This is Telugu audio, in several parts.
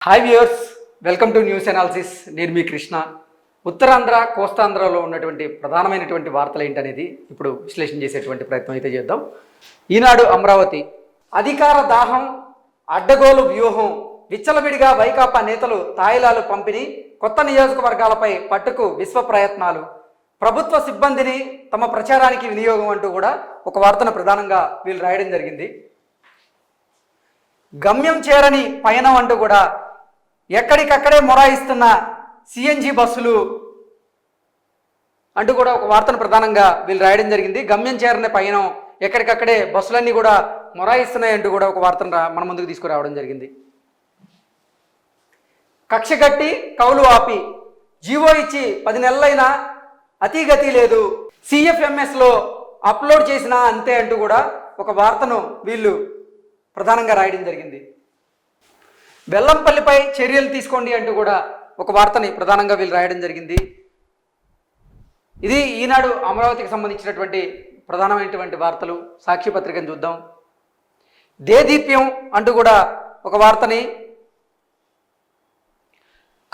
Hi viewers, welcome to news analysis. నేను మీ కృష్ణ. ఉత్తరాంధ్ర, కోస్తాంధ్రలో ఉన్నటువంటి ప్రధానమైనటువంటి వార్తలు ఏంటనేది ఇప్పుడు విశ్లేషణ చేసేటువంటి ప్రయత్నం అయితే చేద్దాం. ఈనాడు అమరావతి అధికార దాహం, అడ్డగోలు వ్యూహం, విచ్చలవిడిగా వైకాపా నేతలు తాయిలాలు పంపిణీ, కొత్త నియోజకవర్గాలపై పట్టుకు విశ్వ ప్రయత్నాలు, ప్రభుత్వ సిబ్బందిని తమ ప్రచారానికి వినియోగం అంటూ కూడా ఒక వార్తను ప్రధానంగా వీళ్ళు రాయడం జరిగింది. గమ్యం చేరని పయనం అంటూ కూడా ఎక్కడికక్కడే మొరాయిస్తున్న సిఎన్జి బస్సులు అంటూ కూడా ఒక వార్తను ప్రధానంగా వీళ్ళు రాయడం జరిగింది. గమ్యం చేరని పయనం, ఎక్కడికక్కడే బస్సులన్నీ కూడా మొరాయిస్తున్నాయి అంటూ కూడా ఒక వార్తను మన ముందుకు తీసుకురావడం జరిగింది. కక్షగట్టి కౌలు ఆపి, జీవో ఇచ్చి 10 నెలలైనా అతిగతి లేదు, సిఎఫ్ఎంఎస్లో అప్లోడ్ చేసినా అంతే అంటూ కూడా ఒక వార్తను వీళ్ళు ప్రధానంగా రాయడం జరిగింది. బెల్లంపల్లిపై చర్యలు తీసుకోండి అంటూ కూడా ఒక వార్తని ప్రధానంగా వీళ్ళు రాయడం జరిగింది. ఇది ఈనాడు అమరావతికి సంబంధించినటువంటి ప్రధానమైనటువంటి వార్తలు. సాక్షి పత్రికను చూద్దాం. దేదీప్యం అంటూ కూడా ఒక వార్తని,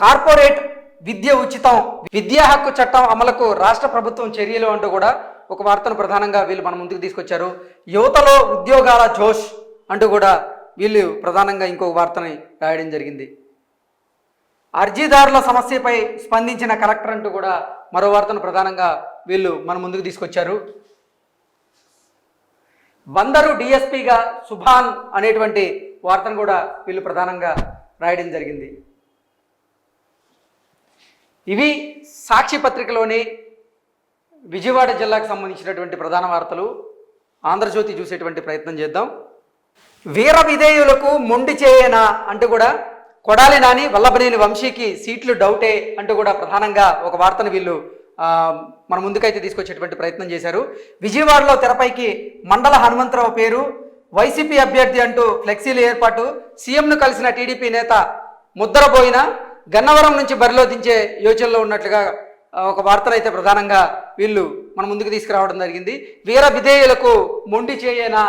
కార్పొరేట్ విద్య ఉచితం, విద్యా హక్కు చట్టం అమలుకు రాష్ట్ర ప్రభుత్వం చర్యలు అంటూ కూడా ఒక వార్తను ప్రధానంగా వీళ్ళు మన ముందుకు తీసుకొచ్చారు. యువతలో ఉద్యోగాల జోష్ అంటూ కూడా వీళ్ళు ప్రధానంగా ఇంకొక వార్తని రాయడం జరిగింది. అర్జీదారుల సమస్యపై స్పందించిన కలెక్టర్ అంటూ కూడా మరో వార్తను ప్రధానంగా వీళ్ళు మన ముందుకు తీసుకొచ్చారు. బందరు డిఎస్పీగా సుభాన్ అనేటువంటి వార్తను కూడా వీళ్ళు ప్రధానంగా రాయడం జరిగింది. ఇవి సాక్షి పత్రికలోని విజయవాడ జిల్లాకు సంబంధించినటువంటి ప్రధాన వార్తలు. ఆంధ్రజ్యోతి చూసేటువంటి ప్రయత్నం చేద్దాం. వీర విధేయులకు మొండి చేయనా అంటూ కూడా కొడాలి నాని, వల్లభనేని వంశీకి సీట్లు డౌటే అంటూ కూడా ప్రధానంగా ఒక వార్తను వీళ్ళు మన ముందుకైతే తీసుకొచ్చేటువంటి ప్రయత్నం చేశారు. విజయవాడలో తెరపైకి మండల హనుమంతరావు పేరు, వైసీపీ అభ్యర్థి అంటూ ఫ్లెక్సీలు ఏర్పాటు, సీఎంను కలిసిన టీడీపీ నేత ముద్దరబోయిన, గన్నవరం నుంచి బరిలో దించే యోచనలో ఉన్నట్లుగా ఒక వార్తను అయితే ప్రధానంగా వీళ్ళు మన ముందుకు తీసుకురావడం జరిగింది. వీర విధేయులకు మొండి చేయనా,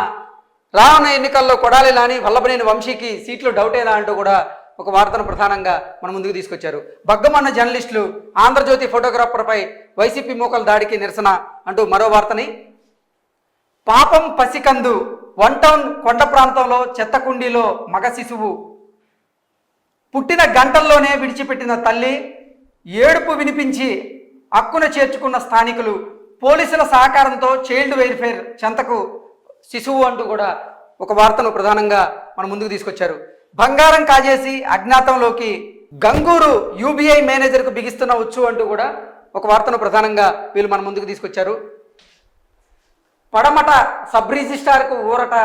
రానున్న ఎన్నికల్లో కొడాలి నాని, వల్లభనేని వంశీకి సీట్లు డౌటేనా అంటూ కూడా ఒక వార్తను ప్రధానంగా మన ముందుకు తీసుకొచ్చారు. బగ్గమన్న జర్నలిస్టులు, ఆంధ్రజ్యోతి ఫోటోగ్రాఫర్పై వైసీపీ మూకల దాడికి నిరసన అంటూ మరో వార్తని, పాపం పసికందు, 1 టౌన్ కొండ ప్రాంతంలో చెత్తకుండీలో మగ శిశువు, పుట్టిన గంటల్లోనే విడిచిపెట్టిన తల్లి, ఏడుపు వినిపించి హక్కున చేర్చుకున్న స్థానికులు, పోలీసుల సహకారంతో చైల్డ్ వెల్ఫేర్ చెంతకు శిశువు అంటూ కూడా ఒక వార్తను ప్రధానంగా మన ముందుకు తీసుకొచ్చారు. బంగారం కాజేసి అజ్ఞాతంలోకి, గంగూరు యూబీఐ మేనేజర్కు బిగిస్తున్న ఉచ్చు అంటూ కూడా ఒక వార్తను ప్రధానంగా వీళ్ళు మన ముందుకు తీసుకొచ్చారు. పడమట సబ్ రిజిస్ట్రార్కు ఊరట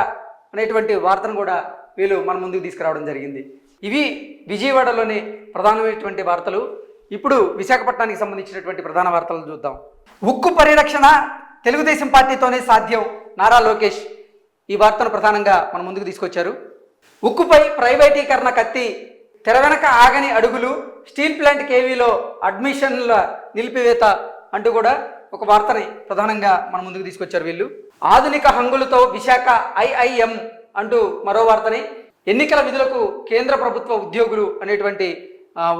అనేటువంటి వార్తను కూడా వీళ్ళు మన ముందుకు తీసుకురావడం జరిగింది. ఇవి విజయవాడలోని ప్రధానమైనటువంటి వార్తలు. ఇప్పుడు విశాఖపట్నానికి సంబంధించినటువంటి ప్రధాన వార్తలను చూద్దాం. ఉక్కు పరిరక్షణ తెలుగుదేశం పార్టీతోనే సాధ్యం, నారా లోకేష్ ఈ వార్తను ప్రధానంగా మన ముందుకు తీసుకొచ్చారు. ఉక్కుపై ప్రైవేటీకరణ కత్తి, తెర వెనక ఆగని అడుగులు, స్టీల్ ప్లాంట్ కేవీలో అడ్మిషన్ల నిలిపివేత అంటూ కూడా ఒక వార్తని ప్రధానంగా మన ముందుకు తీసుకొచ్చారు వీళ్ళు. ఆధునిక హంగులతో విశాఖ ఐఐఎం అంటూ మరో వార్తని, ఎన్నికల విధులకు కేంద్ర ప్రభుత్వ ఉద్యోగులు అనేటువంటి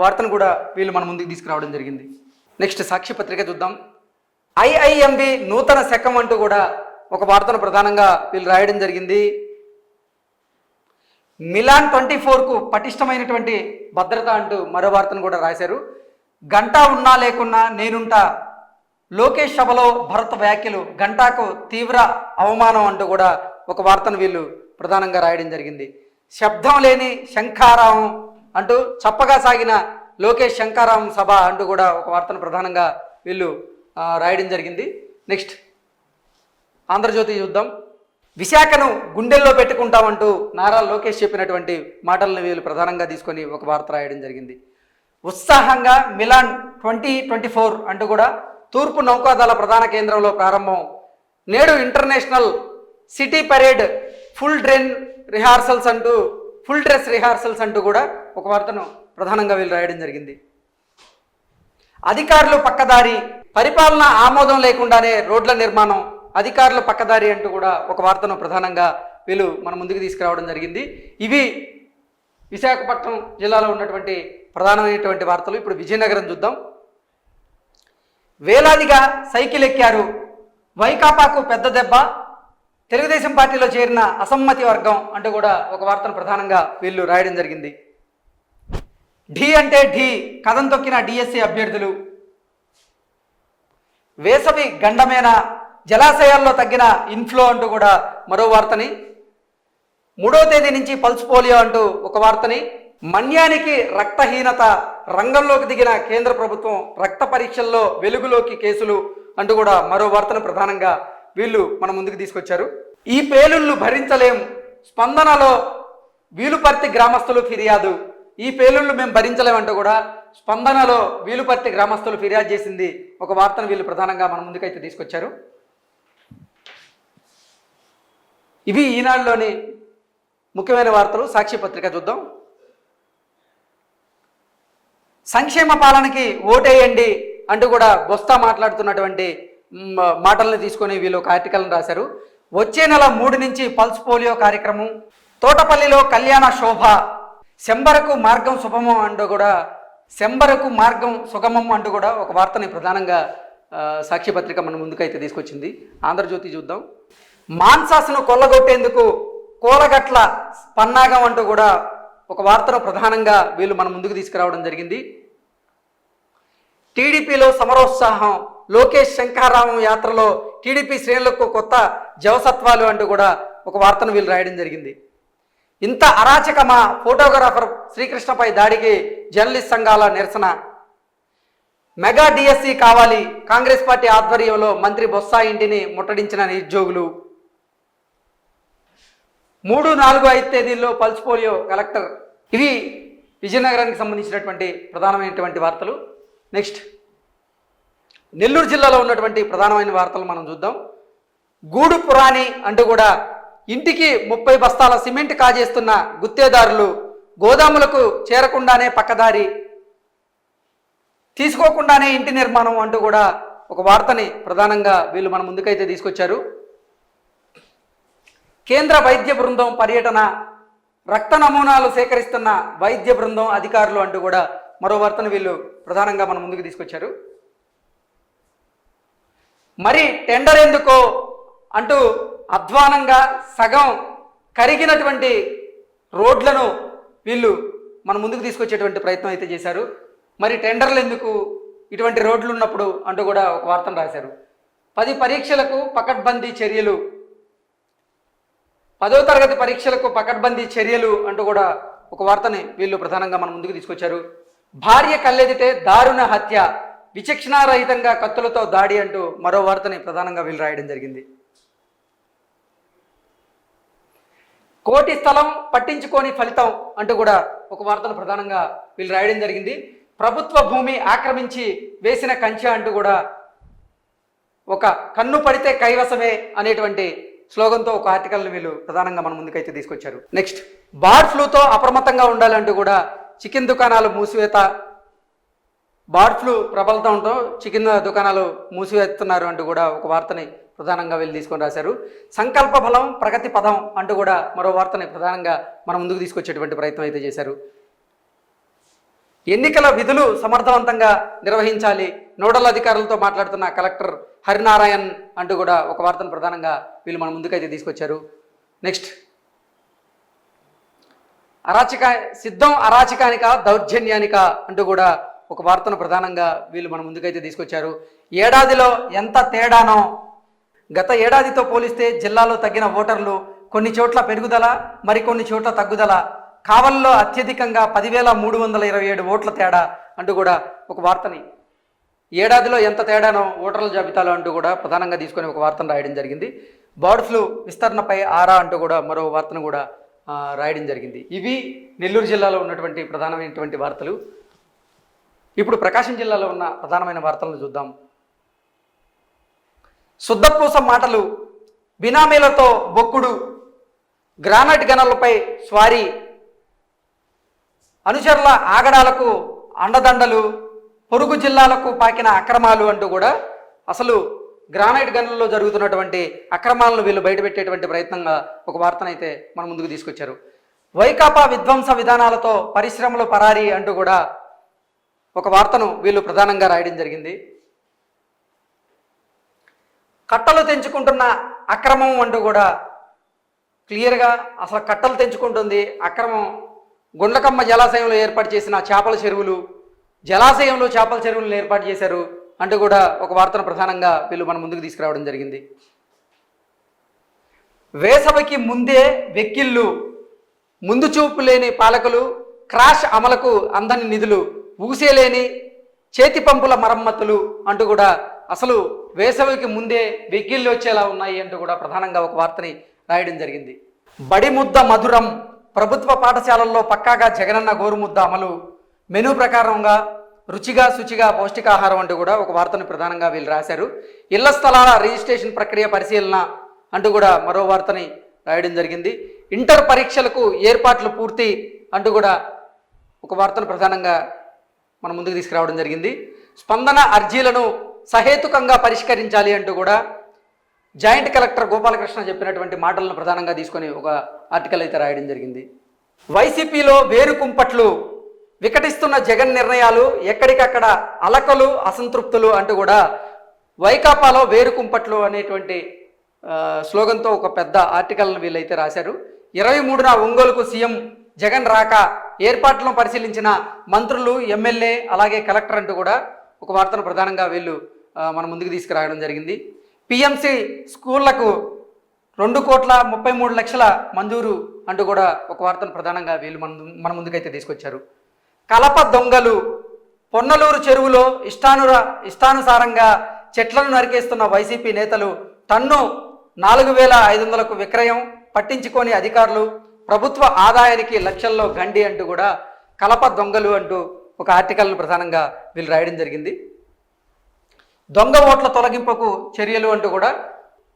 వార్తను కూడా వీళ్ళు మన ముందుకు తీసుకురావడం జరిగింది. నెక్స్ట్ సాక్షి పత్రిక చూద్దాం. ఐఐఎంబి నూతన శకం అంటూ కూడా ఒక వార్తను ప్రధానంగా వీళ్ళు రాయడం జరిగింది. మిలాన్ 24కు పటిష్టమైనటువంటి భద్రత అంటూ మరో వార్తను కూడా రాశారు. గంటా ఉన్నా లేకున్నా నేనుంటా, లోకేష్ సభలో భరత్ వ్యాఖ్యలు, గంటాకు తీవ్ర అవమానం అంటూ కూడా ఒక వార్తను వీళ్ళు ప్రధానంగా రాయడం జరిగింది. శబ్దం లేని శంఖారావం అంటూ చప్పగా సాగిన లోకేష్ శంఖారావం సభ అంటూ కూడా ఒక వార్తను ప్రధానంగా వీళ్ళు రాయడం జరిగింది. నెక్స్ట్ ఆంధ్రజ్యోతి చూద్దాం. విశాఖను గుండెల్లో పెట్టుకుంటామంటూ నారా లోకేష్ చెప్పినటువంటి మాటలను వీళ్ళు ప్రధానంగా తీసుకొని ఒక వార్త రాయడం జరిగింది. ఉత్సాహంగా మిలాన్ 2024 అంటూ కూడా తూర్పు నౌకాదళ ప్రధాన కేంద్రంలో ప్రారంభం, నేడు international city parade, full dress rehearsals అంటూ కూడా ఒక వార్తను ప్రధానంగా వీళ్ళు రాయడం జరిగింది. అధికారులు పక్కదారి, పరిపాలన ఆమోదం లేకుండానే రోడ్ల నిర్మాణం, అధికారుల పక్కదారి అంటూ కూడా ఒక వార్తను ప్రధానంగా వీళ్ళు మన ముందుకు తీసుకురావడం జరిగింది. ఇవి విశాఖపట్నం జిల్లాలో ఉన్నటువంటి ప్రధానమైనటువంటి వార్తలు. ఇప్పుడు విజయనగరం చూద్దాం. వేలాదిగా సైకిల్ ఎక్కారు, వైకాపాకు పెద్ద దెబ్బ, తెలుగుదేశం పార్టీలో చేరిన అసమ్మతి వర్గం అంటూ కూడా ఒక వార్తను ప్రధానంగా వీళ్ళు రాయడం జరిగింది. ఢీ అంటే ఢీ, కథం తొక్కిన డిఎస్సి అభ్యర్థులు, వేసవి గండమేన, జలాశయాల్లో తగ్గిన ఇన్ఫ్లో అంటూ కూడా మరో వార్తని, 3వ తేదీ నుంచి పల్స్ పోలియో అంటూ ఒక వార్తని, మన్యానికి రక్తహీనత, రంగంలోకి దిగిన కేంద్ర ప్రభుత్వం, రక్త పరీక్షల్లో వెలుగులోకి కేసులు అంటూ కూడా మరో వార్తను ప్రధానంగా వీళ్ళు మన ముందుకు తీసుకొచ్చారు. ఈ పేలుళ్లు భరించలేం, స్పందనలో వీలుపర్తి గ్రామస్తులు ఫిర్యాదు. ఈ పేలుళ్లు మేము భరించలేమంటూ కూడా స్పందనలో వీలుపర్తి గ్రామస్తులు ఫిర్యాదు చేసింది ఒక వార్తను వీళ్ళు ప్రధానంగా మన ముందుకైతే తీసుకొచ్చారు. ఇవి ఈనాడులోని ముఖ్యమైన వార్తలు. సాక్షి పత్రిక చూద్దాం. సంక్షేమ పాలనకి ఓటేయండి అంటూ కూడా బొస్తా మాట్లాడుతున్నటువంటి మాటలను తీసుకొని వీళ్ళు ఒక ఆర్టికల్ని రాశారు. వచ్చే నెల 3 నుంచి పల్స్ పోలియో కార్యక్రమం, తోటపల్లిలో కళ్యాణ శోభ, శంబరకు మార్గం శుభమం అంటూ కూడా సుగమం అంటూ కూడా ఒక వార్తని ప్రధానంగా సాక్షి పత్రిక మన ముందుకైతే తీసుకొచ్చింది. ఆంధ్రజ్యోతి చూద్దాం. మాన్సాస్ను కొల్లగొట్టేందుకు కోలగట్ల పన్నాగం అంటూ కూడా ఒక వార్తను ప్రధానంగా వీళ్ళు మన ముందుకు తీసుకురావడం జరిగింది. టీడీపీలో సమరోత్సాహం, లోకేష్ శంఖారామం యాత్రలో టీడీపీ శ్రేణులకు కొత్త జవసత్వాలు అంటూ కూడా ఒక వార్తను వీళ్ళు రాయడం జరిగింది. ఇంత అరాచకమా, ఫోటోగ్రాఫర్ శ్రీకృష్ణపై దాడికి జర్నలిస్ట్ సంఘాల నిరసన, మెగా డిఎస్సి కావాలి, కాంగ్రెస్ పార్టీ ఆధ్వర్యంలో మంత్రి బొత్స ఇంటిని ముట్టడించిన నిరుద్యోగులు, 3, 4, 5 తేదీల్లో పల్స్ పోలియో కలెక్టర్. ఇవి విజయనగరానికి సంబంధించినటువంటి ప్రధానమైనటువంటి వార్తలు. నెక్స్ట్ నెల్లూరు జిల్లాలో ఉన్నటువంటి ప్రధానమైన వార్తలు మనం చూద్దాం. గూడు పురాణి అంటూ కూడా ఇంటికి 30 బస్తాల సిమెంట్ కాజేస్తున్న గుత్తేదారులు, గోదాములకు చేరకుండానే పక్కదారి, తీసుకోకుండానే ఇంటి నిర్మాణం అంటూ కూడా ఒక వార్తని ప్రధానంగా వీళ్ళు మన ముందుకైతే తీసుకొచ్చారు. కేంద్ర వైద్య బృందం పర్యటన, రక్త నమూనాలు సేకరిస్తున్న వైద్య బృందం అధికారులు అంటూ కూడా మరో వార్తను వీళ్ళు ప్రధానంగా మన ముందుకు తీసుకొచ్చారు. మరి టెండర్ ఎందుకో అంటూ అధ్వానంగా సగం కరిగినటువంటి రోడ్లను వీళ్ళు మన ముందుకు తీసుకొచ్చేటువంటి ప్రయత్నం అయితే చేశారు. మరి టెండర్లు ఎందుకు, ఇటువంటి రోడ్లు ఉన్నప్పుడు అంటూ కూడా ఒక వార్తను రాశారు. 10 పరీక్షలకు పకడ్బందీ చర్యలు, 10వ తరగతి పరీక్షలకు పకడ్బందీ చర్యలు అంటూ కూడా ఒక వార్తని వీళ్ళు ప్రధానంగా మన ముందుకు తీసుకొచ్చారు. భార్య కళ్ళెదిటే దారుణ హత్య, విచక్షణారహితంగా కత్తులతో దాడి అంటూ మరో వార్తని ప్రధానంగా వీళ్ళు రాయడం జరిగింది. కోటి స్థలం పట్టించుకోని ఫలితం అంటూ కూడా ఒక వార్తను ప్రధానంగా వీళ్ళు రాయడం జరిగింది. ప్రభుత్వ భూమి ఆక్రమించి వేసిన కంచె అంటూ కూడా ఒక కన్ను పడితే కైవసమే అనేటువంటి స్లోగన్తో ఒక ఆర్టికల్ని వీళ్ళు ప్రధానంగా మన ముందుకైతే తీసుకొచ్చారు. నెక్స్ట్ బర్డ్ ఫ్లూతో అప్రమత్తంగా ఉండాలంటూ కూడా చికెన్ దుకాణాలు మూసివేత, బర్డ్ ఫ్లూ ప్రబలతంతో చికెన్ దుకాణాలు మూసివేస్తున్నారు అంటూ కూడా ఒక వార్తని ప్రధానంగా వీళ్ళు తీసుకొని రాశారు. సంకల్ప బలం ప్రగతి పదం అంటూ కూడా మరో వార్తని ప్రధానంగా మన ముందుకు తీసుకొచ్చేటువంటి ప్రయత్నం అయితే చేశారు. ఎన్నికల విధులు సమర్థవంతంగా నిర్వహించాలి, నోడల్ అధికారులతో మాట్లాడుతున్న కలెక్టర్ హరినారాయణ్ అంటూ కూడా ఒక వార్తను ప్రధానంగా వీళ్ళు మన ముందుకైతే తీసుకొచ్చారు. నెక్స్ట్ అరాచకానిక దౌర్జన్యానిక అంటూ కూడా ఒక వార్తను ప్రధానంగా వీళ్ళు మన ముందుకైతే తీసుకొచ్చారు. ఏడాదిలో ఎంత తేడానో, గత ఏడాదితో పోలిస్తే జిల్లాలో తగ్గిన ఓటర్లు, కొన్ని చోట్ల పెరుగుదల, మరికొన్ని చోట్ల తగ్గుదల, కావల్లో అత్యధికంగా 10,327 ఓట్ల తేడా అంటూ కూడా ఒక వార్తని, ఏడాదిలో ఎంత తేడానో ఓటర్ల జాబితాలో అంటూ కూడా ప్రధానంగా తీసుకొని ఒక వార్తను రాయడం జరిగింది. బర్డ్ ఫ్లూ విస్తరణపై ఆరా అంటూ కూడా మరో వార్తను కూడా రాయడం జరిగింది. ఇవి నెల్లూరు జిల్లాలో ఉన్నటువంటి ప్రధానమైనటువంటి వార్తలు. ఇప్పుడు ప్రకాశం జిల్లాలో ఉన్న ప్రధానమైన వార్తలను చూద్దాం. శుద్ధపూస మాటలు, బినామీలతో బొక్కుడు, గ్రానైట్ గనులపై స్వారీ, అనుచరుల ఆగడాలకు అండదండలు, పొరుగు జిల్లాలకు పాకిన అక్రమాలు అంటూ కూడా అసలు గ్రానైట్ గనుల్లో జరుగుతున్నటువంటి అక్రమాలను వీళ్ళు బయటపెట్టేటువంటి ప్రయత్నంగా ఒక వార్తనైతే మన ముందుకు తీసుకొచ్చారు. వైకాపా విధ్వంస విధానాలతో పరిశ్రమలు పరారీ అంటూ కూడా ఒక వార్తను వీళ్ళు ప్రధానంగా రాయడం జరిగింది. కట్టలు తెంచుకుంటున్న అక్రమం అంటూ కూడా క్లియర్గా అసలు కట్టలు తెంచుకుంటుంది అక్రమం. గుండ్లకమ్మ జలాశయంలో ఏర్పాటు చేసిన చేపల చెరువులు, జలాశయంలో చేపల చెరువులను ఏర్పాటు చేశారు అంటూ కూడా ఒక వార్తను ప్రధానంగా వీళ్ళు మన ముందుకు తీసుకురావడం జరిగింది. వేసవికి ముందే వెక్కిళ్ళు, ముందు చూపు లేని పాలకులు, క్రాష్ అమలుకు అందని నిధులు, ఊసేలేని చేతి పంపుల మరమ్మతులు అంటూ కూడా అసలు వేసవికి ముందే వెక్కిళ్ళు వచ్చేలా ఉన్నాయి అంటూ కూడా ప్రధానంగా ఒక వార్తని రాయడం జరిగింది. బడి ముద్ద మధురం, ప్రభుత్వ పాఠశాలల్లో పక్కాగా జగనన్న గోరుముద్ద అమలు, మెనూ ప్రకారంగా రుచిగా శుచిగా పౌష్టికాహారం అంటూ కూడా ఒక వార్తను ప్రధానంగా వీళ్ళు రాశారు. ఇళ్ల స్థలాల రిజిస్ట్రేషన్ ప్రక్రియ పరిశీలన అంటూ కూడా మరో వార్తని రాయడం జరిగింది. ఇంటర్ పరీక్షలకు ఏర్పాట్లు పూర్తి అంటూ కూడా ఒక వార్తను ప్రధానంగా మన ముందుకు తీసుకురావడం జరిగింది. స్పందన అర్జీలను సహేతుకంగా పరిష్కరించాలి అంటూ కూడా జాయింట్ కలెక్టర్ గోపాలకృష్ణ చెప్పినటువంటి మాటలను ప్రధానంగా తీసుకొని ఒక ఆర్టికల్ అయితే రాయడం జరిగింది. వైసీపీలో వేరు కుంపట్లు, వికటిస్తున్న జగన్ నిర్ణయాలు, ఎక్కడికక్కడ అలకలు అసంతృప్తులు అంటూ కూడా వైకాపాలో వేరు కుంపట్లు అనేటువంటి స్లోగన్తో ఒక పెద్ద ఆర్టికల్ను వీళ్ళైతే రాశారు. 23న ఒంగోలుకు సీఎం జగన్ రాక ఏర్పాట్లను పరిశీలించిన మంత్రులు, ఎమ్మెల్యే అలాగే కలెక్టర్ అంటూ కూడా ఒక వార్తను ప్రధానంగా వీళ్ళు మన ముందుకు తీసుకురావడం జరిగింది. పిఎంసి స్కూళ్లకు 2,33,00,000 మంజూరు అంటూ కూడా ఒక వార్తను ప్రధానంగా వీళ్ళు మన ముందుకైతే తీసుకొచ్చారు. కలప దొంగలు, పొన్నలూరు చెరువులో ఇష్టానుసారంగా చెట్లను నరికేస్తున్న వైసీపీ నేతలు, టన్ను 4,500కు విక్రయం, పట్టించుకోని అధికారులు, ప్రభుత్వ ఆదాయానికి లక్షల్లో గండి అంటూ కూడా కలప దొంగలు అంటూ ఒక ఆర్టికల్ను ప్రధానంగా వీళ్ళు రాయడం జరిగింది. దొంగ ఓట్ల తొలగింపుకు చర్యలు అంటూ కూడా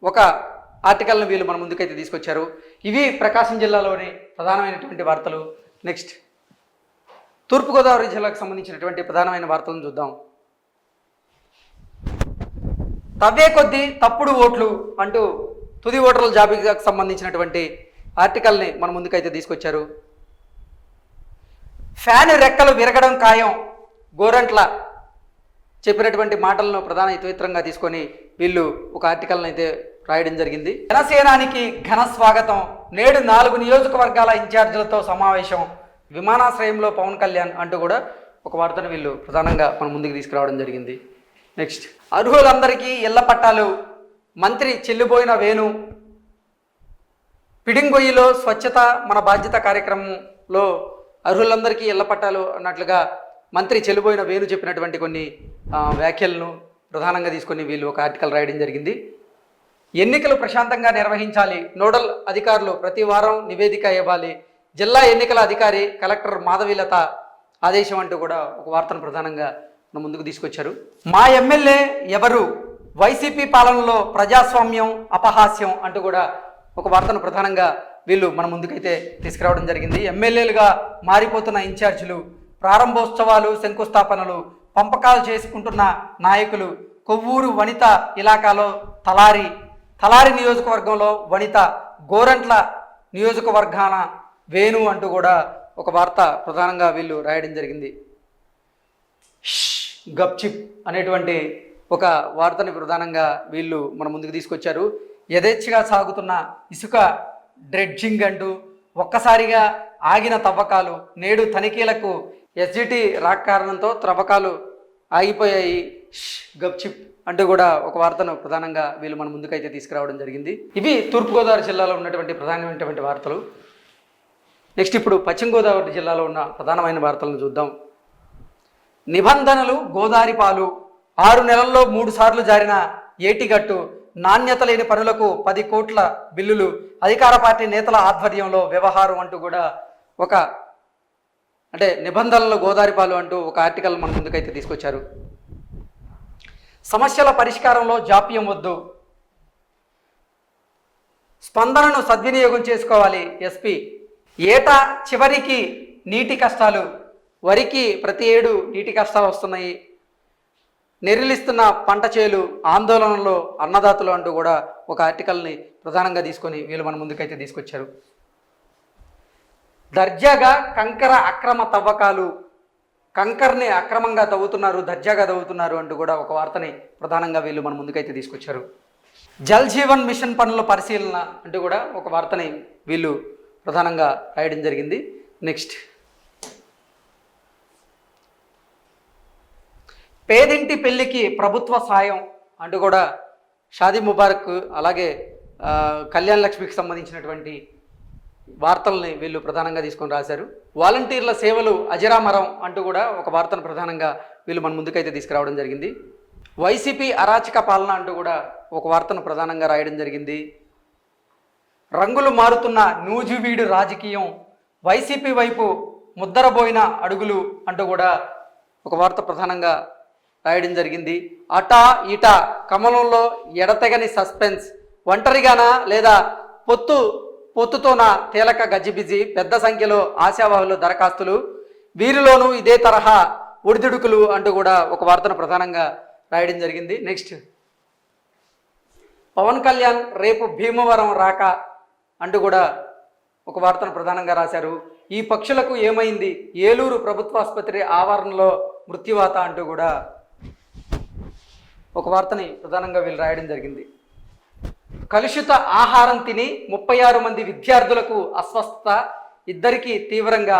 ఒక ఆర్టికల్ను వీళ్ళు మన ముందుకైతే తీసుకొచ్చారు. ఇవి ప్రకాశం జిల్లాలోని ప్రధానమైనటువంటి వార్తలు. నెక్స్ట్ తూర్పుగోదావరి జిల్లాకు సంబంధించినటువంటి ప్రధానమైన వార్తలను చూద్దాం. తవ్వే కొద్దీ తప్పుడు ఓట్లు అంటూ తుది ఓటర్ల జాబితాకు సంబంధించినటువంటి ఆర్టికల్ని మన ముందుకైతే తీసుకొచ్చారు. ఫ్యాన్ రెక్కలు విరగడం ఖాయం, గోరంట్ల చెప్పినటువంటి మాటలను ప్రధాన ఇతరంగా తీసుకొని వీళ్ళు ఒక ఆర్టికల్ని అయితే రాయడం జరిగింది. జనసేనానికి ఘన స్వాగతం, నేడు 4 నియోజకవర్గాల ఇన్ఛార్జీలతో సమావేశం, విమానాశ్రయంలో పవన్ కళ్యాణ్ అంటూ కూడా ఒక వార్తను వీళ్ళు ప్రధానంగా మన ముందుకు తీసుకురావడం జరిగింది. నెక్స్ట్ అర్హులందరికీ ఇళ్ల పట్టాలు, మంత్రి చెల్లిపోయిన వేణు, పిడింగొయ్యిలో స్వచ్ఛత మన బాధ్యత కార్యక్రమంలో అర్హులందరికీ ఇళ్ల పట్టాలు అన్నట్లుగా మంత్రి చెల్లిపోయిన వేణు చెప్పినటువంటి కొన్ని వ్యాఖ్యలను ప్రధానంగా తీసుకొని వీళ్ళు ఒక ఆర్టికల్ రాయడం జరిగింది. ఎన్నికలు ప్రశాంతంగా నిర్వహించాలి, నోడల్ అధికారులు ప్రతి వారం నివేదిక ఇవ్వాలి, జిల్లా ఎన్నికల అధికారి కలెక్టర్ మాధవీలత ఆదేశం అంటూ కూడా ఒక వార్తను ప్రధానంగా మన ముందుకు తీసుకొచ్చారు. మా ఎమ్మెల్యే ఎవరు, వైసీపీ పాలనలో ప్రజాస్వామ్యం అపహాస్యం అంటూ కూడా ఒక వార్తను ప్రధానంగా వీళ్ళు మన ముందుకైతే తీసుకురావడం జరిగింది. ఎమ్మెల్యేలుగా మారిపోతున్న ఇన్ఛార్జీలు, ప్రారంభోత్సవాలు, శంకుస్థాపనలు, పంపకాలు చేసుకుంటున్న నాయకులు, కొవ్వూరు వనిత ఇలాకాలో తలారి నియోజకవర్గంలో వనిత, గోరంట్ల నియోజకవర్గాన వేణు అంటూ కూడా ఒక వార్త ప్రధానంగా వీళ్ళు రాయడం జరిగింది. గప్చిప్ అనేటువంటి ఒక వార్తని ప్రధానంగా వీళ్ళు మన ముందుకు తీసుకొచ్చారు. యథేచ్ఛగా సాగుతున్న ఇసుక డ్రెడ్జింగ్ అంటూ ఒక్కసారిగా ఆగిన తవ్వకాలు, నేడు తనిఖీలకు ఎస్జిటి రాక కారణంతో త్రవ్వకాలు ఆగిపోయాయి, గప్చిప్ అంటూ కూడా ఒక వార్తను ప్రధానంగా వీళ్ళు మన ముందుకైతే తీసుకురావడం జరిగింది. ఇవి తూర్పుగోదావరి జిల్లాలో ఉన్నటువంటి ప్రధానమైనటువంటి వార్తలు. నెక్స్ట్ ఇప్పుడు పశ్చిమ గోదావరి జిల్లాలో ఉన్న ప్రధానమైన వార్తలను చూద్దాం. నిబంధనలు గోదారి పాలు, 6 నెలల్లో 3 సార్లు జారిన ఏటిగట్టు, నాణ్యత లేని పనులకు 10 కోట్ల బిల్లులు, అధికార పార్టీ నేతల ఆధ్వర్యంలో వ్యవహారం అంటూ కూడా ఒక నిబంధనలు గోదారిపాలు అంటూ ఒక ఆర్టికల్ మన ముందుకైతే తీసుకొచ్చారు. సమస్యల పరిష్కారంలో జాప్యం వద్దు, స్పందనను సద్వినియోగం చేసుకోవాలి ఎస్పీ, ఏటా చివరికి నీటి కష్టాలు, వరికి ప్రతి ఏడు నీటి కష్టాలు వస్తున్నాయి, నెరిలిస్తున్న పంట చేలు, ఆందోళనలో అన్నదాతలు అంటూ కూడా ఒక ఆర్టికల్ని ప్రధానంగా తీసుకొని వీళ్ళు మన ముందుకైతే తీసుకొచ్చారు. దర్జాగా కంకర అక్రమ తవ్వకాలు, కంకర్ని అక్రమంగా తవ్వుతున్నారు, దర్జాగా తవ్వుతున్నారు అంటూ కూడా ఒక వార్తని ప్రధానంగా వీళ్ళు మన ముందుకైతే తీసుకొచ్చారు. జల్ జీవన్ మిషన్ పనుల పరిశీలన అంటూ కూడా ఒక వార్తని వీళ్ళు ప్రధానంగా రాయడం జరిగింది. నెక్స్ట్, పేదింటి పెళ్లికి ప్రభుత్వ సాయం అంటూ కూడా షాదీ ముబారక్ అలాగే కళ్యాణ్ లక్ష్మికి సంబంధించినటువంటి వార్తల్ని వీళ్ళు ప్రధానంగా తీసుకొని రాశారు. వాలంటీర్ల సేవలు అజరామరం అంటూ కూడా ఒక వార్తను ప్రధానంగా వీళ్ళు మన ముందుకైతే తీసుకురావడం జరిగింది. వైసీపీ అరాచక పాలన అంటూ కూడా ఒక వార్తను ప్రధానంగా రాయడం జరిగింది. రంగులు మారుతున్న నూజువీడు రాజకీయం, వైసీపీ వైపు ముద్దరబోయిన అడుగులు అంటూ కూడా ఒక వార్త ప్రధానంగా రాయడం జరిగింది. అటా ఇటా కమలంలో ఎడతెగని సస్పెన్స్, ఒంటరిగానా లేదా పొత్తుతోనా తేలక గజిబిజి, పెద్ద సంఖ్యలో ఆశావాహులు దరఖాస్తులు, వీరిలోనూ ఇదే తరహా ఒడిదుడుకులు అంటూ కూడా ఒక వార్తను ప్రధానంగా రాయడం జరిగింది. నెక్స్ట్, పవన్ కళ్యాణ్ రేపు భీమవరం రాక అంటూ కూడా ఒక వార్తను ప్రధానంగా రాశారు. ఈ పక్షులకు ఏమైంది, ఏలూరు ప్రభుత్వ ఆసుపత్రి ఆవరణలో మృత్యువాత అంటూ కూడా ఒక వార్తని ప్రధానంగా వీళ్ళు రాయడం జరిగింది. కలుషిత ఆహారం తిని 36 మంది విద్యార్థులకు అస్వస్థత, ఇద్దరికి తీవ్రంగా.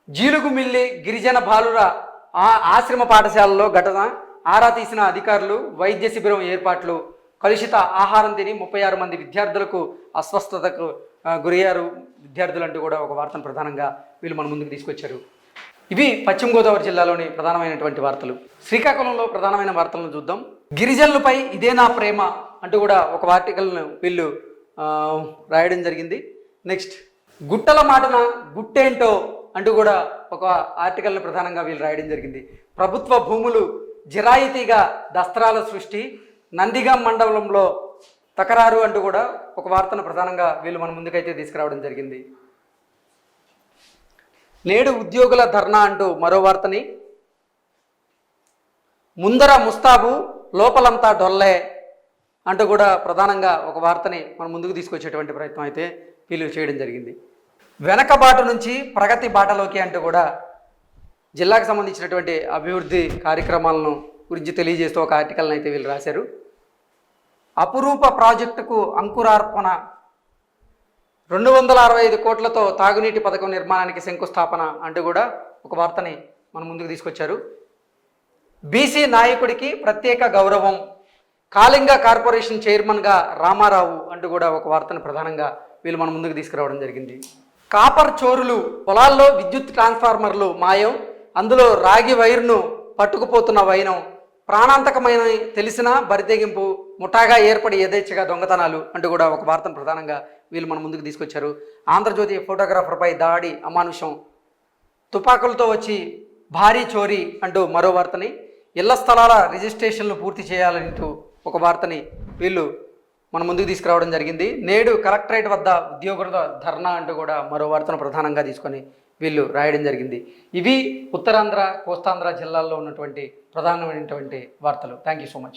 జీలుగుమిల్లి గిరిజన బాలుర ఆశ్రమ పాఠశాలలో ఘటన, ఆరా తీసిన అధికారులు, వైద్య శిబిరం ఏర్పాట్లు. కలుషిత ఆహారం తిని 36 మంది విద్యార్థులకు అస్వస్థతకు గురయ్యారు విద్యార్థులు అంటూ కూడా ఒక వార్తను ప్రధానంగా వీళ్ళు మన ముందుకు తీసుకొచ్చారు. ఇవి పశ్చిమ గోదావరి జిల్లాలోని ప్రధానమైనటువంటి వార్తలు. శ్రీకాకుళంలో ప్రధానమైన వార్తలను చూద్దాం. గిరిజనులపై ఇదే నా ప్రేమ అంటూ కూడా ఒక ఆర్టికల్ను వీళ్ళు రాయడం జరిగింది. నెక్స్ట్, గుట్టల మాటన గుట్టేంటో అంటూ కూడా ఒక ఆర్టికల్ను ప్రధానంగా వీళ్ళు రాయడం జరిగింది. ప్రభుత్వ భూములు జిరాయితీగా దస్త్రాల సృష్టి, నందిగాం మండలంలో తకరారు అంటూ కూడా ఒక వార్తను ప్రధానంగా వీళ్ళు మన ముందుకైతే తీసుకురావడం జరిగింది. నేడు ఉద్యోగుల ధర్నా అంటూ మరో వార్తని, ముందర ముస్తాబు లోపలంతా డొల్లే అంటూ కూడా ప్రధానంగా ఒక వార్తని మన ముందుకు తీసుకొచ్చేటువంటి ప్రయత్నం అయితే వీళ్ళు చేయడం జరిగింది. వెనకబాటు నుంచి ప్రగతి బాటలోకి అంటూ కూడా జిల్లాకు సంబంధించినటువంటి అభివృద్ధి కార్యక్రమాలను గురించి తెలియజేస్తూ ఒక ఆర్టికల్ని అయితే వీళ్ళు రాశారు. అపురూప ప్రాజెక్టుకు అంకురార్పణ, 265 కోట్లతో తాగునీటి పథకం నిర్మాణానికి శంకుస్థాపన అంటూ కూడా ఒక వార్తని మన ముందుకు తీసుకొచ్చారు. బీసీ నాయకుడికి ప్రత్యేక గౌరవం, కాళింగ కార్పొరేషన్ చైర్మన్గా రామారావు అంటూ కూడా ఒక వార్తను ప్రధానంగా వీళ్ళు మన ముందుకు తీసుకురావడం జరిగింది. కాపర్ చోరులు, పొలాల్లో విద్యుత్ ట్రాన్స్ఫార్మర్లు మాయం, అందులో రాగి వైర్ను పట్టుకుపోతున్న వైనం, ప్రాణాంతకమైన తెలిసిన బరితెగింపు, ముఠాగా ఏర్పడి యథేచ్ఛగా దొంగతనాలు అంటూ కూడా ఒక వార్తను ప్రధానంగా వీళ్ళు మన ముందుకు తీసుకొచ్చారు. ఆంధ్రజ్యోతి ఫోటోగ్రాఫర్పై దాడి అమానుషం, తుపాకులతో వచ్చి భారీ చోరీ అంటూ మరో వార్తని, ఇళ్ల స్థలాల రిజిస్ట్రేషన్లు పూర్తి చేయాలంటూ ఒక వార్తని వీళ్ళు మన ముందుకు తీసుకురావడం జరిగింది. నేడు కలెక్టరేట్ వద్ద ఉద్యోగుల ధర్నా అంటూ కూడా మరో వార్తను ప్రధానంగా తీసుకొని వీళ్ళు రాయడం జరిగింది. ఇవి ఉత్తరాంధ్ర, కోస్తాంధ్ర జిల్లాల్లో ఉన్నటువంటి ప్రధానమైనటువంటి వార్తలు. Thank you so much.